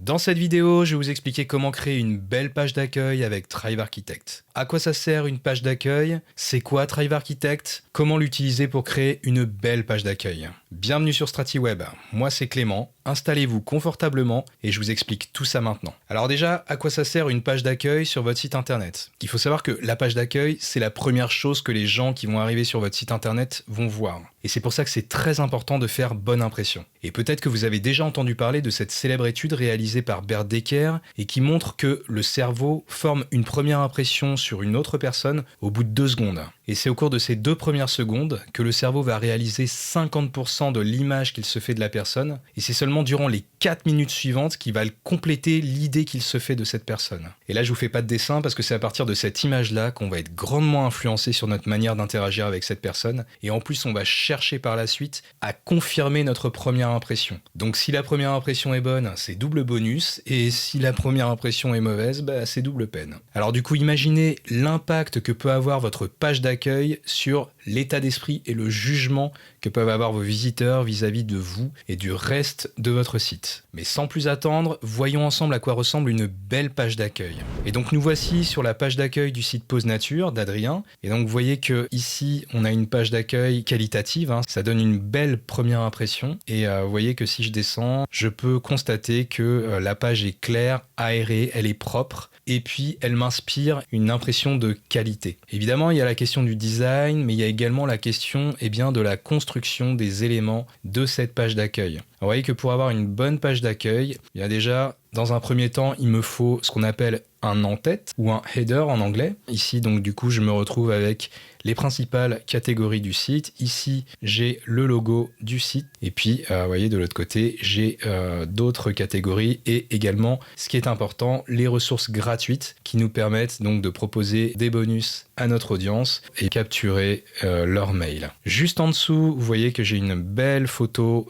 Dans cette vidéo, je vais vous expliquer comment créer une belle page d'accueil avec Thrive Architect. À quoi ça sert une page d'accueil? C'est quoi Thrive Architect? Comment l'utiliser pour créer une belle page d'accueil? Bienvenue sur StratiWeb, moi c'est Clément, installez-vous confortablement et je vous explique tout ça maintenant. Alors déjà, à quoi ça sert une page d'accueil sur votre site internet? Il faut savoir que la page d'accueil, c'est la première chose que les gens qui vont arriver sur votre site internet vont voir. Et c'est pour ça que c'est très important de faire bonne impression. Et peut-être que vous avez déjà entendu parler de cette célèbre étude réalisée par Bert Dekker et qui montre que le cerveau forme une première impression sur une autre personne au bout de 2 secondes. Et c'est au cours de ces 2 premières secondes que le cerveau va réaliser 50% de l'image qu'il se fait de la personne. Et c'est seulement durant les 4 minutes suivantes qu'il va compléter l'idée qu'il se fait de cette personne. Et là, je vous fais pas de dessin parce que c'est à partir de cette image-là qu'on va être grandement influencé sur notre manière d'interagir avec cette personne. Et en plus, on va chercher par la suite à confirmer notre première impression. Donc si la première impression est bonne, c'est double bonus. Et si la première impression est mauvaise, c'est double peine. Alors du coup, imaginez l'impact que peut avoir votre page d'accueil sur l'état d'esprit et le jugement que peuvent avoir vos visiteurs vis-à-vis de vous et du reste de votre site. Mais sans plus attendre, voyons ensemble à quoi ressemble une belle page d'accueil. Et donc nous voici sur la page d'accueil du site Pause Nature d'Adrien. Et donc vous voyez que ici on a une page d'accueil qualitative, ça donne une belle première impression. Et vous voyez que si je descends, je peux constater que la page est claire, aérée, elle est propre. Et puis elle m'inspire une impression de qualité. Évidemment, il y a la question du design, mais il y a également la question de la construction des éléments de cette page d'accueil. Vous voyez que pour avoir une bonne page d'accueil, il y a déjà, dans un premier temps, il me faut ce qu'on appelle un en-tête ou un header en anglais. Ici, donc du coup, je me retrouve avec les principales catégories du site. Ici, j'ai le logo du site. Et puis, vous voyez, de l'autre côté, j'ai d'autres catégories et également, ce qui est important, les ressources gratuites qui nous permettent donc de proposer des bonus à notre audience et capturer leur mail. Juste en dessous, vous voyez que j'ai une belle photo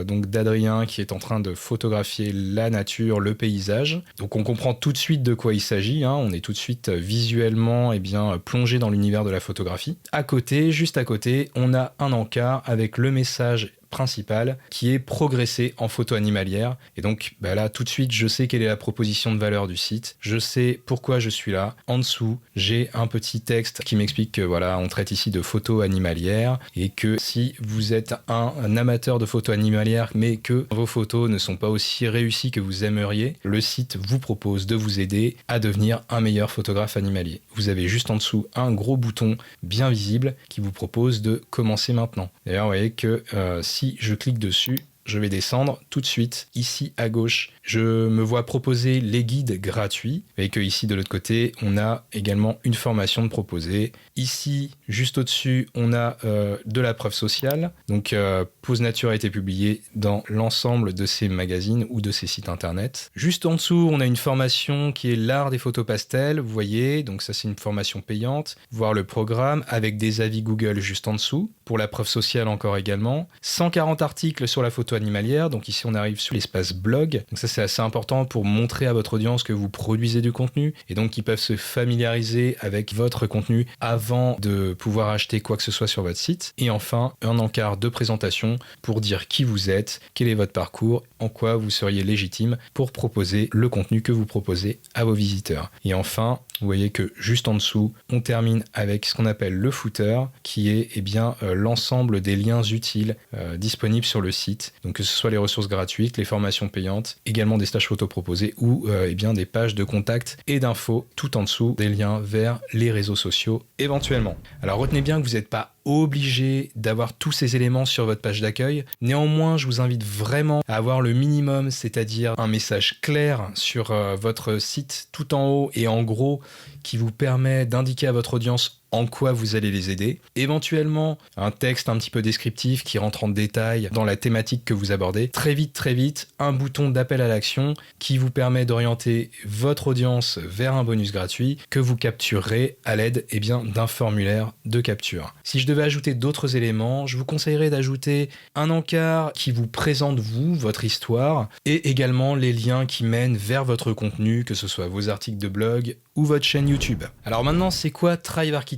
donc d'Adrien qui est en train de photographier la nature, le paysage. Donc on comprend tout de suite de quoi il s'agit, on est tout de suite visuellement plongé dans l'univers de la photographie. À côté, juste à côté, on a un encart avec le message principal qui est progresser en photo animalière. Et donc là tout de suite je sais quelle est la proposition de valeur du site, je sais pourquoi je suis là. En dessous j'ai un petit texte qui m'explique que voilà, on traite ici de photo animalière et que si vous êtes un amateur de photo animalière mais que vos photos ne sont pas aussi réussies que vous aimeriez, le site vous propose de vous aider à devenir un meilleur photographe animalier. Vous avez juste en dessous un gros bouton bien visible qui vous propose de commencer maintenant. D'ailleurs vous voyez que si je clique dessus, je vais descendre tout de suite. Ici à gauche, je me vois proposer les guides gratuits. Et que ici de l'autre côté, on a également une formation de proposer. Ici, juste au-dessus, on a de la preuve sociale. Donc Pause Nature a été publié dans l'ensemble de ces magazines ou de ces sites internet. Juste en dessous, on a une formation qui est l'art des photos pastels. Vous voyez, donc ça c'est une formation payante. Voir le programme avec des avis Google juste en dessous. Pour la preuve sociale encore également. 140 articles sur la photo animalière, donc ici on arrive sur l'espace blog, donc ça c'est assez important pour montrer à votre audience que vous produisez du contenu et donc qu'ils peuvent se familiariser avec votre contenu avant de pouvoir acheter quoi que ce soit sur votre site. Et enfin un encart de présentation pour dire qui vous êtes, quel est votre parcours, en quoi vous seriez légitime pour proposer le contenu que vous proposez à vos visiteurs. Et enfin vous voyez que juste en dessous, on termine avec ce qu'on appelle le footer, qui est l'ensemble des liens utiles disponibles sur le site. Donc que ce soit les ressources gratuites, les formations payantes, également des stages photos proposés ou des pages de contact et d'infos tout en dessous, des liens vers les réseaux sociaux éventuellement. Alors retenez bien que vous n'êtes pas obligé d'avoir tous ces éléments sur votre page d'accueil. Néanmoins, je vous invite vraiment à avoir le minimum, c'est-à-dire un message clair sur votre site tout en haut et en gros qui vous permet d'indiquer à votre audience en quoi vous allez les aider. Éventuellement, un texte un petit peu descriptif qui rentre en détail dans la thématique que vous abordez. Très vite, un bouton d'appel à l'action qui vous permet d'orienter votre audience vers un bonus gratuit que vous capturerez à l'aide d'un formulaire de capture. Si je devais ajouter d'autres éléments, je vous conseillerais d'ajouter un encart qui vous présente vous, votre histoire, et également les liens qui mènent vers votre contenu, que ce soit vos articles de blog ou votre chaîne YouTube. Alors maintenant, c'est quoi Thrive Architect?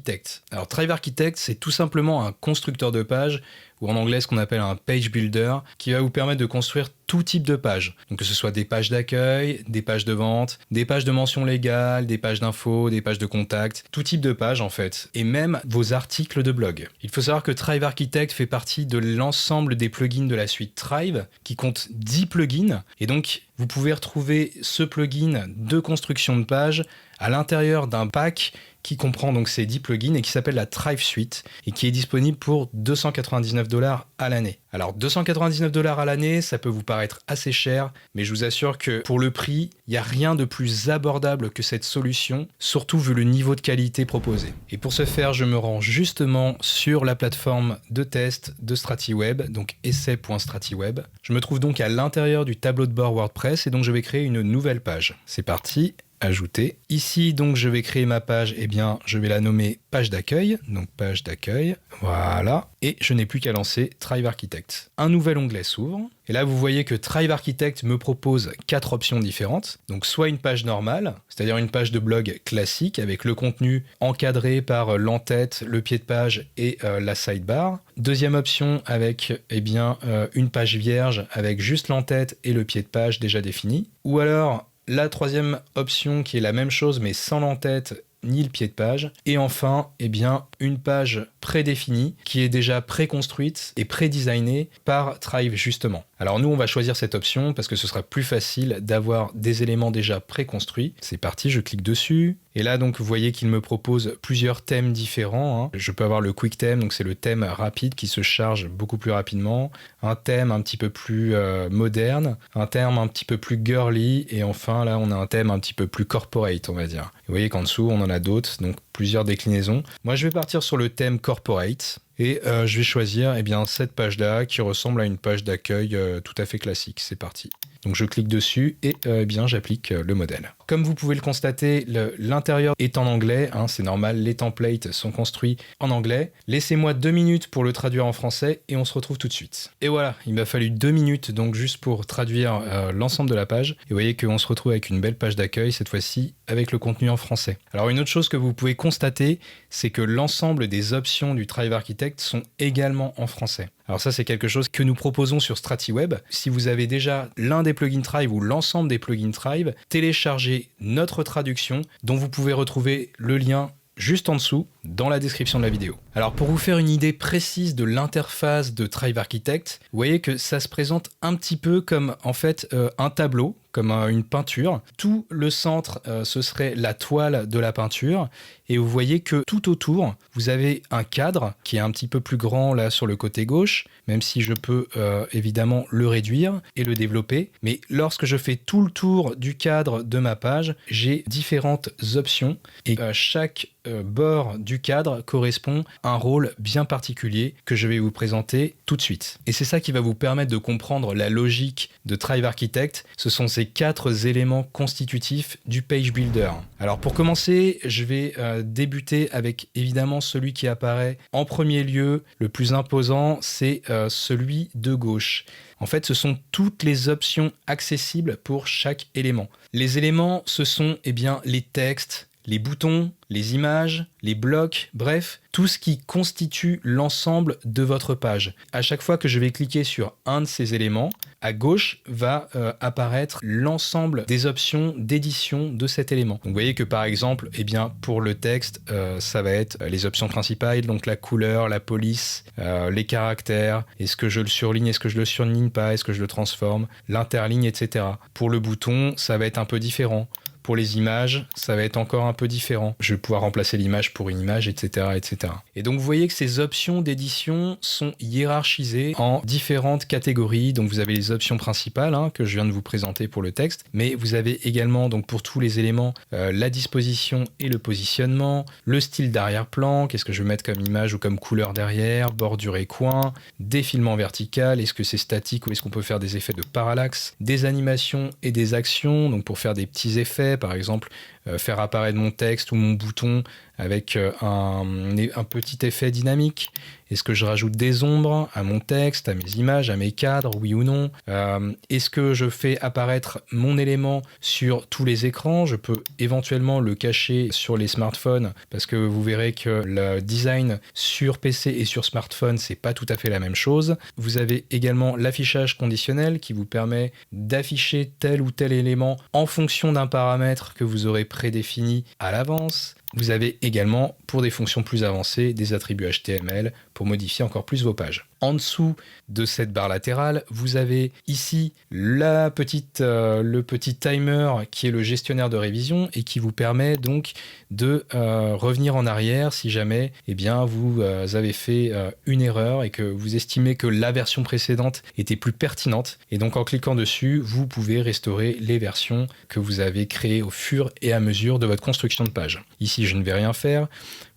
Alors Thrive Architect, c'est tout simplement un constructeur de pages ou en anglais ce qu'on appelle un page builder, qui va vous permettre de construire tout type de pages. Donc que ce soit des pages d'accueil, des pages de vente, des pages de mention légale, des pages d'infos, des pages de contact, tout type de pages en fait, et même vos articles de blog. Il faut savoir que Thrive Architect fait partie de l'ensemble des plugins de la suite Thrive, qui compte 10 plugins, et donc vous pouvez retrouver ce plugin de construction de pages à l'intérieur d'un pack qui comprend donc ces 10 plugins et qui s'appelle la Thrive Suite et qui est disponible pour 299 $ à l'année. Alors 299 $ à l'année, ça peut vous paraître assez cher, mais je vous assure que pour le prix, il n'y a rien de plus abordable que cette solution, surtout vu le niveau de qualité proposé. Et pour ce faire, je me rends justement sur la plateforme de test de StratiWeb, donc essai.stratiweb. Je me trouve donc à l'intérieur du tableau de bord WordPress et donc je vais créer une nouvelle page. C'est parti. Ajouter. Ici, donc, je vais créer ma page, eh bien, je vais la nommer page d'accueil, donc page d'accueil, voilà, et je n'ai plus qu'à lancer Thrive Architect. Un nouvel onglet s'ouvre, et là, vous voyez que Thrive Architect me propose 4 options différentes, donc soit une page normale, c'est-à-dire une page de blog classique, avec le contenu encadré par l'entête, le pied de page et la sidebar. Deuxième option avec, eh bien, une page vierge, avec juste l'entête et le pied de page déjà défini, ou alors la troisième option qui est la même chose mais sans l'entête ni le pied de page. Et enfin, eh bien, une page prédéfinie qui est déjà préconstruite et prédesignée par Thrive justement. Alors nous, on va choisir cette option parce que ce sera plus facile d'avoir des éléments déjà préconstruits. C'est parti, je clique dessus. Et là, donc, vous voyez qu'il me propose plusieurs thèmes différents, hein. Je peux avoir le quick theme, donc c'est le thème rapide qui se charge beaucoup plus rapidement. Un thème un petit peu plus moderne, un thème un petit peu plus girly, et enfin, là, on a un thème un petit peu plus corporate, on va dire. Vous voyez qu'en dessous, on en a d'autres, donc plusieurs déclinaisons. Moi, je vais partir sur le thème corporate. Et je vais choisir eh bien, cette page-là qui ressemble à une page d'accueil tout à fait classique. C'est parti. Donc je clique dessus et eh bien, j'applique le modèle. Comme vous pouvez le constater, l'intérieur est en anglais, hein, c'est normal, les templates sont construits en anglais. Laissez-moi 2 minutes pour le traduire en français et on se retrouve tout de suite. Et voilà, il m'a fallu 2 minutes donc juste pour traduire l'ensemble de la page. Et vous voyez qu'on se retrouve avec une belle page d'accueil, cette fois-ci avec le contenu en français. Alors une autre chose que vous pouvez constater, c'est que l'ensemble des options du Thrive Architect sont également en français. Alors ça, c'est quelque chose que nous proposons sur StratiWeb. Si vous avez déjà l'un des plugins Thrive ou l'ensemble des plugins Thrive, téléchargez notre traduction dont vous pouvez retrouver le lien juste en dessous dans la description de la vidéo. Alors pour vous faire une idée précise de l'interface de Thrive Architect, vous voyez que ça se présente un petit peu comme en fait un tableau, comme une peinture. Tout le centre, ce serait la toile de la peinture. Et vous voyez que tout autour, vous avez un cadre qui est un petit peu plus grand là sur le côté gauche, même si je peux évidemment le réduire et le développer. Mais lorsque je fais tout le tour du cadre de ma page, j'ai différentes options et chaque bord du cadre correspond à un rôle bien particulier que je vais vous présenter tout de suite. Et c'est ça qui va vous permettre de comprendre la logique de Thrive Architect. Ce sont ces 4 éléments constitutifs du Page Builder. Alors pour commencer, je vais débuter avec évidemment celui qui apparaît en premier lieu, le plus imposant, c'est celui de gauche. En fait, ce sont toutes les options accessibles pour chaque élément. Les éléments, ce sont eh bien, les textes, les boutons, les images, les blocs, bref, tout ce qui constitue l'ensemble de votre page. À chaque fois que je vais cliquer sur un de ces éléments, à gauche va apparaître l'ensemble des options d'édition de cet élément. Donc vous voyez que par exemple, eh bien, pour le texte, ça va être les options principales, donc la couleur, la police, les caractères, est-ce que je le surligne, est-ce que je le surligne pas, est-ce que je le transforme, l'interligne, etc. Pour le bouton, ça va être un peu différent. Pour les images, ça va être encore un peu différent. Je vais pouvoir remplacer l'image pour une image, etc., etc. Et donc, vous voyez que ces options d'édition sont hiérarchisées en différentes catégories. Donc, vous avez les options principales que je viens de vous présenter pour le texte, mais vous avez également, donc pour tous les éléments, la disposition et le positionnement, le style d'arrière-plan, qu'est-ce que je vais mettre comme image ou comme couleur derrière, bordure et coin, défilement vertical, est-ce que c'est statique ou est-ce qu'on peut faire des effets de parallaxe, des animations et des actions, donc pour faire des petits effets, par exemple faire apparaître mon texte ou mon bouton avec un petit effet dynamique? Est-ce que je rajoute des ombres à mon texte, à mes images, à mes cadres, oui ou non? Est-ce que je fais apparaître mon élément sur tous les écrans? Je peux éventuellement le cacher sur les smartphones parce que vous verrez que le design sur PC et sur smartphone, c'est pas tout à fait la même chose. Vous avez également l'affichage conditionnel qui vous permet d'afficher tel ou tel élément en fonction d'un paramètre que vous aurez prédéfini à l'avance. Vous avez également, pour des fonctions plus avancées, des attributs HTML pour modifier encore plus vos pages. En dessous de cette barre latérale, vous avez ici le petit timer qui est le gestionnaire de révision et qui vous permet donc de revenir en arrière si jamais vous avez fait une erreur et que vous estimez que la version précédente était plus pertinente. Et donc en cliquant dessus, vous pouvez restaurer les versions que vous avez créées au fur et à mesure de votre construction de page. Ici, je ne vais rien faire.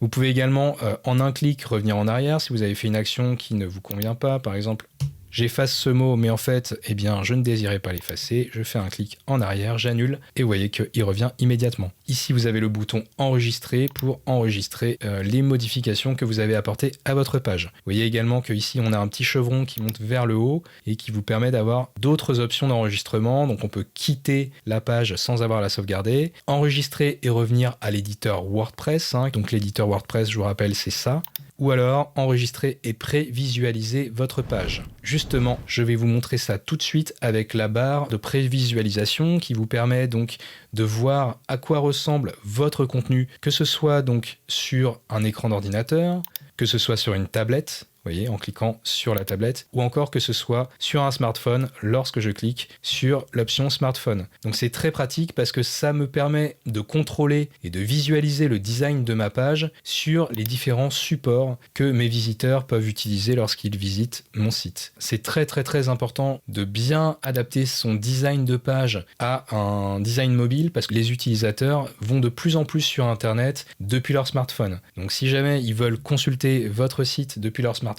Vous pouvez également, en un clic, revenir en arrière si vous avez fait une action qui ne vous convient pas. Par exemple, j'efface ce mot, mais en fait, je ne désirais pas l'effacer. Je fais un clic en arrière, j'annule, et vous voyez qu'il revient immédiatement. Ici, vous avez le bouton enregistrer pour enregistrer les modifications que vous avez apportées à votre page. Vous voyez également qu'ici, on a un petit chevron qui monte vers le haut et qui vous permet d'avoir d'autres options d'enregistrement. Donc, on peut quitter la page sans avoir à la sauvegarder, enregistrer et revenir à l'éditeur WordPress. Donc, l'éditeur WordPress, je vous rappelle, c'est ça. Ou alors enregistrer et prévisualiser votre page. Justement, je vais vous montrer ça tout de suite avec la barre de prévisualisation qui vous permet donc de voir à quoi ressemble votre contenu, que ce soit donc sur un écran d'ordinateur, que ce soit sur une tablette, vous voyez, en cliquant sur la tablette, ou encore que ce soit sur un smartphone lorsque je clique sur l'option smartphone. Donc c'est très pratique parce que ça me permet de contrôler et de visualiser le design de ma page sur les différents supports que mes visiteurs peuvent utiliser lorsqu'ils visitent mon site. C'est très très très important de bien adapter son design de page à un design mobile parce que les utilisateurs vont de plus en plus sur Internet depuis leur smartphone. Donc si jamais ils veulent consulter votre site depuis leur smartphone,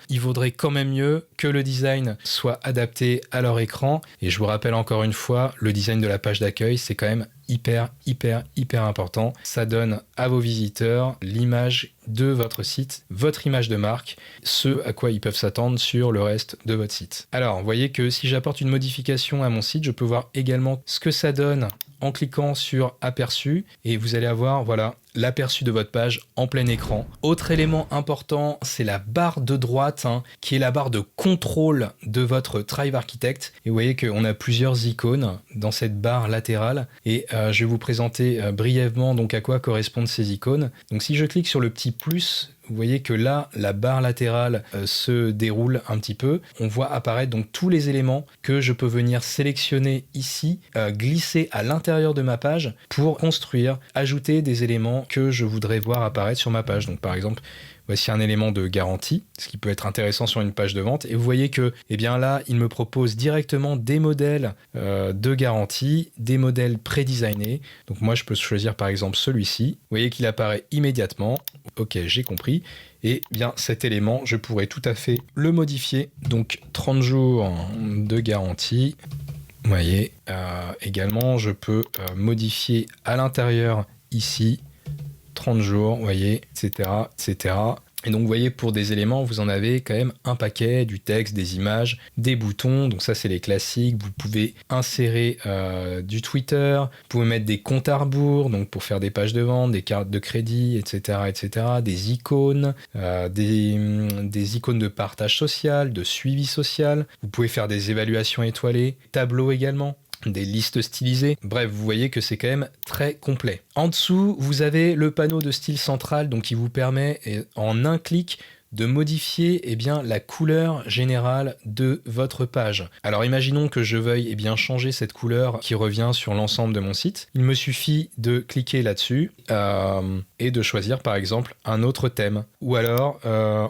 il vaudrait quand même mieux que le design soit adapté à leur écran. Et je vous rappelle encore une fois, le design de la page d'accueil, c'est quand même hyper important. Ça donne à vos visiteurs l'image de votre site, votre image de marque, ce à quoi ils peuvent s'attendre sur le reste de votre site. Alors, vous voyez que si j'apporte une modification à mon site, je peux voir également ce que ça donne en cliquant sur aperçu et vous allez avoir l'aperçu de votre page en plein écran. Autre élément important, c'est la barre de droite qui est la barre de contrôle de votre Thrive Architect. Et vous voyez qu'on a plusieurs icônes dans cette barre latérale et je vais vous présenter brièvement donc à quoi correspondent ces icônes. Donc si je clique sur le petit plus, vous voyez que là, la barre latérale se déroule un petit peu. On voit apparaître donc tous les éléments que je peux venir sélectionner ici, glisser à l'intérieur de ma page pour construire, ajouter des éléments que je voudrais voir apparaître sur ma page. Donc par exemple, voici un élément de garantie, ce qui peut être intéressant sur une page de vente. Et vous voyez que là, il me propose directement des modèles de garantie, des modèles prédesignés. Donc moi, je peux choisir par exemple celui-ci. Vous voyez qu'il apparaît immédiatement. Ok, j'ai compris. Et cet élément, je pourrais tout à fait le modifier. Donc 30 jours de garantie. Vous voyez, également, je peux modifier à l'intérieur ici 30 jours, vous voyez, etc., etc. Et donc, vous voyez, pour des éléments, vous en avez quand même un paquet, du texte, des images, des boutons. Donc ça, c'est les classiques. Vous pouvez insérer du Twitter. Vous pouvez mettre des comptes à rebours, donc pour faire des pages de vente, des cartes de crédit, etc., etc. Des icônes, des icônes de partage social, de suivi social. Vous pouvez faire des évaluations étoilées, tableaux également, des listes stylisées. Bref, vous voyez que c'est quand même très complet. En dessous, vous avez le panneau de style central, donc qui vous permet en un clic de modifier la couleur générale de votre page. Alors imaginons que je veuille changer cette couleur qui revient sur l'ensemble de mon site. Il me suffit de cliquer là-dessus et de choisir par exemple un autre thème ou alors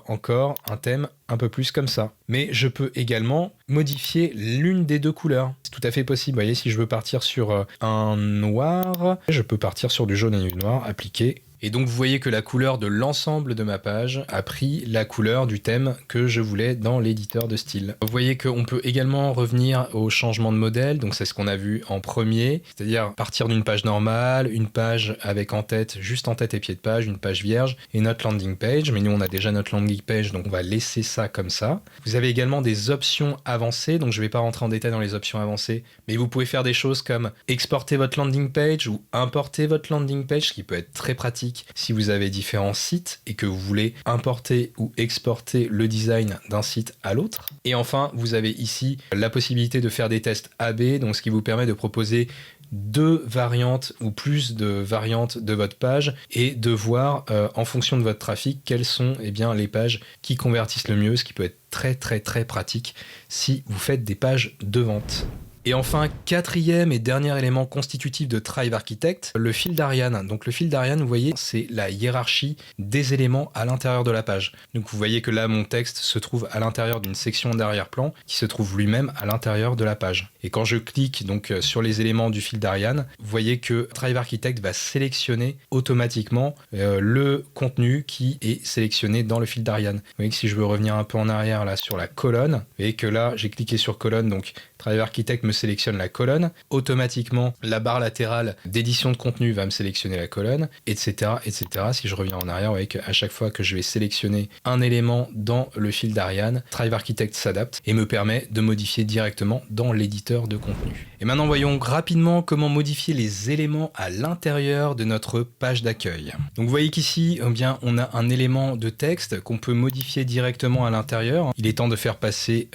encore un thème un peu plus comme ça. Mais je peux également modifier l'une des deux couleurs. C'est tout à fait possible. Vous voyez, si je veux partir sur un noir, je peux partir sur du jaune et du noir, appliquer. Et donc vous voyez que la couleur de l'ensemble de ma page a pris la couleur du thème que je voulais dans l'éditeur de style. Vous voyez qu'on peut également revenir au changement de modèle, donc c'est ce qu'on a vu en premier, c'est-à-dire partir d'une page normale, une page avec en tête, juste en tête et pied de page, une page vierge et notre landing page, mais nous on a déjà notre landing page, donc on va laisser ça comme ça. Vous avez également des options avancées, donc je ne vais pas rentrer en détail dans les options avancées, mais vous pouvez faire des choses comme exporter votre landing page ou importer votre landing page, ce qui peut être très pratique si vous avez différents sites et que vous voulez importer ou exporter le design d'un site à l'autre. Et enfin, vous avez ici la possibilité de faire des tests AB, donc ce qui vous permet de proposer 2 variantes ou plus de variantes de votre page et de voir en fonction de votre trafic quelles sont les pages qui convertissent le mieux, ce qui peut être très très très pratique si vous faites des pages de vente. Et enfin, 4e et dernier élément constitutif de Thrive Architect, le fil d'Ariane. Donc le fil d'Ariane, vous voyez, c'est la hiérarchie des éléments à l'intérieur de la page. Donc vous voyez que là, mon texte se trouve à l'intérieur d'une section d'arrière-plan qui se trouve lui-même à l'intérieur de la page. Et quand je clique donc sur les éléments du fil d'Ariane, vous voyez que Thrive Architect va sélectionner automatiquement le contenu qui est sélectionné dans le fil d'Ariane. Vous voyez que si je veux revenir un peu en arrière là sur la colonne, vous voyez que là, j'ai cliqué sur colonne, donc Thrive Architect me sélectionne la colonne, automatiquement la barre latérale d'édition de contenu va me sélectionner la colonne, etc. etc. Si je reviens en arrière, vous voyez qu'à chaque fois que je vais sélectionner un élément dans le fil d'Ariane, Thrive Architect s'adapte et me permet de modifier directement dans l'éditeur de contenu. Et maintenant voyons rapidement comment modifier les éléments à l'intérieur de notre page d'accueil. Donc vous voyez qu'ici, on a un élément de texte qu'on peut modifier directement à l'intérieur. Il est temps de faire passer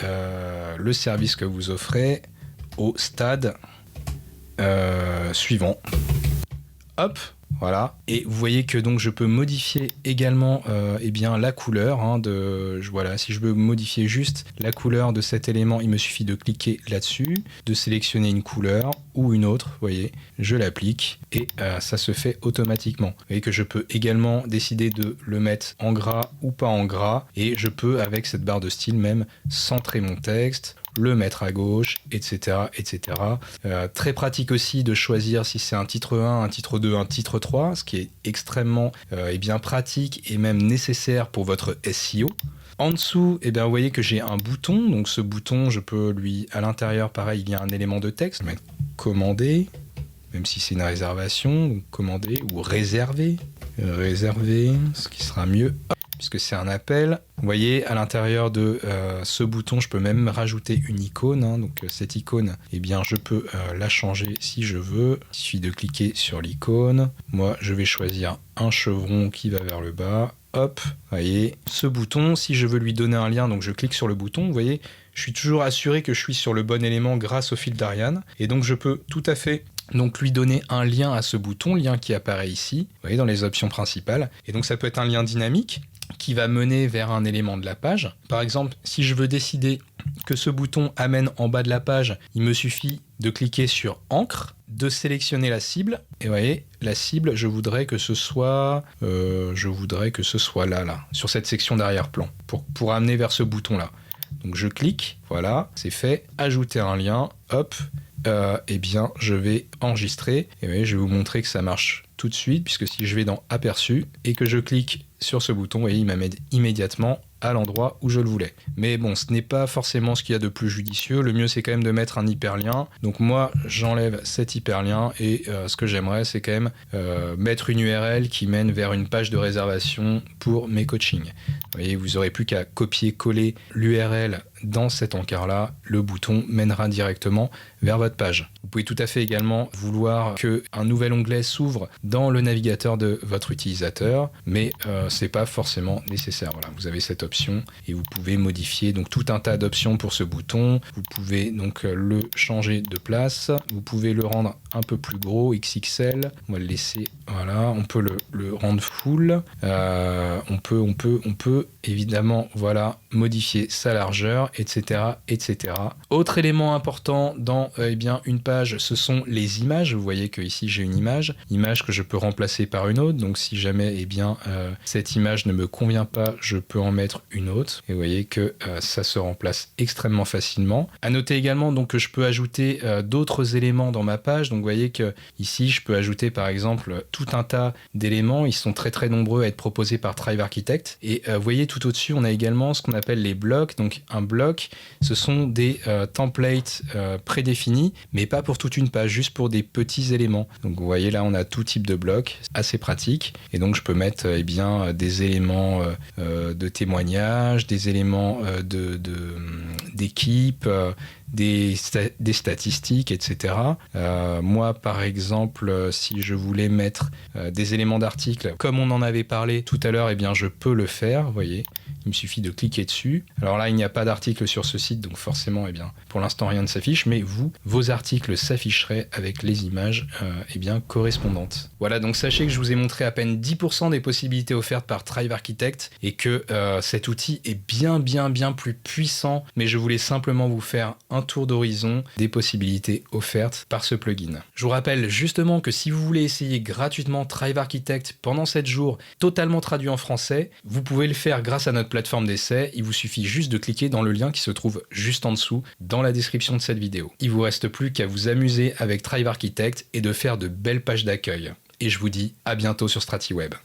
le service que vous offrez au stade suivant. Hop, voilà. Et vous voyez que donc je peux modifier également la couleur. Voilà, si je veux modifier juste la couleur de cet élément, il me suffit de cliquer là-dessus, de sélectionner une couleur ou une autre. Vous voyez, je l'applique et ça se fait automatiquement. Vous voyez que je peux également décider de le mettre en gras ou pas en gras. Et je peux, avec cette barre de style, même centrer mon texte, le mettre à gauche, etc. etc. Très pratique aussi de choisir si c'est un titre 1, un titre 2, un titre 3, ce qui est extrêmement pratique et même nécessaire pour votre SEO. En dessous, vous voyez que j'ai un bouton. Donc ce bouton, je peux à l'intérieur, pareil, il y a un élément de texte. Mettre commander, même si c'est une réservation, donc commander ou réserver. Réserver, ce qui sera mieux. Puisque c'est un appel. Vous voyez, à l'intérieur de ce bouton, je peux même rajouter une icône. Donc cette icône, je peux la changer si je veux. Il suffit de cliquer sur l'icône. Moi, je vais choisir un chevron qui va vers le bas. Hop, vous voyez, ce bouton, si je veux lui donner un lien, donc je clique sur le bouton, vous voyez, je suis toujours assuré que je suis sur le bon élément grâce au fil d'Ariane. Et donc je peux tout à fait lui donner un lien à ce bouton, lien qui apparaît ici, vous voyez, dans les options principales. Et donc ça peut être un lien dynamique qui va mener vers un élément de la page. Par exemple, si je veux décider que ce bouton amène en bas de la page, il me suffit de cliquer sur encre, de sélectionner la cible. Et vous voyez, la cible, je voudrais que ce soit là, sur cette section d'arrière-plan, pour amener vers ce bouton-là. Donc je clique, voilà, c'est fait. Ajouter un lien, hop, je vais enregistrer. Et vous voyez, je vais vous montrer que ça marche tout de suite, puisque si je vais dans Aperçu et que je clique sur ce bouton, vous voyez, il m'amène immédiatement à l'endroit où je le voulais. Mais bon, ce n'est pas forcément ce qu'il y a de plus judicieux. Le mieux, c'est quand même de mettre un hyperlien. Donc moi, j'enlève cet hyperlien et ce que j'aimerais, c'est quand même mettre une URL qui mène vers une page de réservation pour mes coachings. Vous voyez, vous n'aurez plus qu'à copier-coller l'URL dans cet encart-là. Le bouton mènera directement vers votre page. Vous pouvez tout à fait également vouloir qu'un nouvel onglet s'ouvre dans le navigateur de votre utilisateur, mais c'est pas forcément nécessaire. Voilà, vous avez cette option et vous pouvez modifier donc tout un tas d'options pour ce bouton. Vous pouvez donc le changer de place. Vous pouvez le rendre un peu plus gros, XXL. On va le laisser. Voilà, on peut le rendre full. On peut évidemment, voilà, modifier sa largeur, etc., etc. Autre élément important dans une page, ce sont les images. Vous voyez que ici j'ai une image que je peux remplacer par une autre. Donc si jamais cette image ne me convient pas, je peux en mettre une autre. Et vous voyez que ça se remplace extrêmement facilement. À noter également donc, que je peux ajouter d'autres éléments dans ma page. Donc vous voyez que ici je peux ajouter par exemple tout un tas d'éléments. Ils sont très très nombreux à être proposés par Thrive Architect. Et vous voyez tout au-dessus, on a également ce qu'on appelle les blocs. Donc un bloc, ce sont des templates prédéfinis, mais pas pour toute une page, juste pour des petits éléments. Donc vous voyez là, on a tout type de blocs, assez pratique. Et donc je peux mettre des éléments de témoignage, des éléments d'équipe, des statistiques, etc. Moi, par exemple, si je voulais mettre des éléments d'article, comme on en avait parlé tout à l'heure, je peux le faire, vous voyez. Il me suffit de cliquer dessus. Alors là, il n'y a pas d'article sur ce site, donc forcément, pour l'instant, rien ne s'affiche, mais vos articles s'afficheraient avec les images correspondantes. Voilà, donc sachez que je vous ai montré à peine 10% des possibilités offertes par Thrive Architect et que cet outil est bien plus puissant, mais je voulais simplement vous faire un tour d'horizon des possibilités offertes par ce plugin. Je vous rappelle justement que si vous voulez essayer gratuitement Thrive Architect pendant 7 jours, totalement traduit en français, vous pouvez le faire grâce à notre plateforme d'essai. Il vous suffit juste de cliquer dans le lien qui se trouve juste en dessous dans la description de cette vidéo. Il vous reste plus qu'à vous amuser avec Thrive Architect et de faire de belles pages d'accueil. Et je vous dis à bientôt sur StratiWeb.